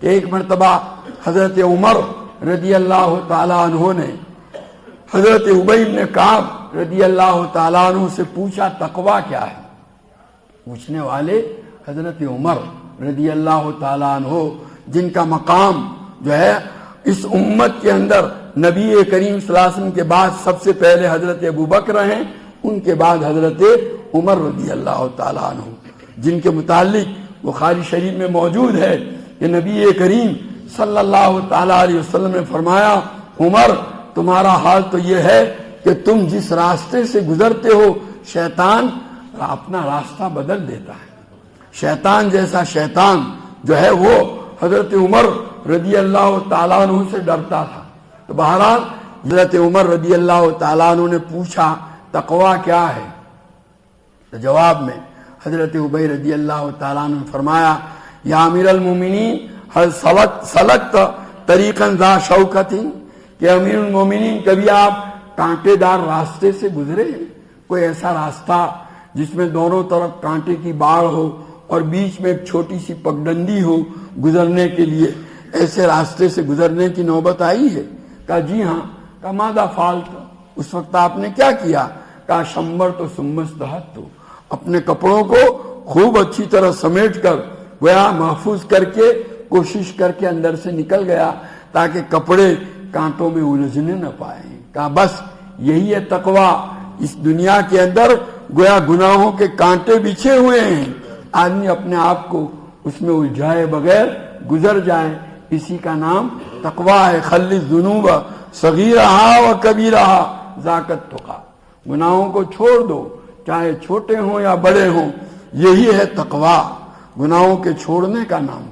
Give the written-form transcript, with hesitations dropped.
کہ ایک مرتبہ حضرت عمر رضی اللہ تعالیٰ عنہ نے حضرت ابی بن کعب رضی اللہ تعالیٰ عنہ سے پوچھا تقویٰ کیا ہے؟ پوچھنے والے حضرت عمر رضی اللہ تعالیٰ عنہ، جن کا مقام جو ہے اس امت کے اندر نبی کریم صلی اللہ علیہ وسلم کے بعد سب سے پہلے حضرت ابوبکر ہیں، ان کے بعد حضرت عمر رضی اللہ تعالیٰ عنہ، جن کے متعلق بخاری شریف میں موجود ہے کہ نبی کریم صلی اللہ تعالیٰ علیہ وسلم نے فرمایا، عمر تمہارا حال تو یہ ہے کہ تم جس راستے سے گزرتے ہو شیطان اپنا راستہ بدل دیتا ہے۔ شیطان جیسا شیطان جو ہے وہ حضرت عمر رضی اللہ تعالیٰ عنہ سے ڈرتا تھا۔ تو بہرحال حضرت عمر رضی اللہ تعالیٰ عنہ نے پوچھا تقویٰ کیا ہے؟ تو جواب میں حضرت ابی رضی اللہ تعالیٰ عنہ نے فرمایا، یا امیر المومنین ہل سلکت طریقا ذا شوکت، کہ امیر المومنین کبھی آپ کانٹے دار راستے سے گزرے ہیں؟ کوئی ایسا راستہ جس میں دونوں طرف کانٹے کی باڑ ہو اور بیچ میں ایک چھوٹی سی پگڈنڈی ہو گزرنے کے لیے، ایسے راستے سے گزرنے کی نوبت آئی ہے؟ کہا جی ہاں۔ کہا ماذا فعلت، اس وقت آپ نے کیا کیا؟ کہا شمرت ثم استحدت، اپنے کپڑوں کو خوب اچھی طرح سمیٹ کر گویا محفوظ کر کے کوشش کر کے اندر سے نکل گیا تاکہ کپڑے کانٹوں میں الجھنے نہ پائیں۔ کہا بس یہی ہے تقویٰ، اس دنیا کے اندر گویا گناہوں کے کانٹے بچھے ہوئے ہیں، آدمی اپنے آپ کو اس میں الجھائے بغیر گزر جائے، اسی کا نام تقویٰ ہے۔ خلی الذنوب صغیرہا و کبیرہا ذاک التقیٰ، گناہوں کو چھوڑ دو چاہے چھوٹے ہوں یا بڑے ہوں، یہی ہے تقویٰ، گناہوں کے چھوڑنے کا نام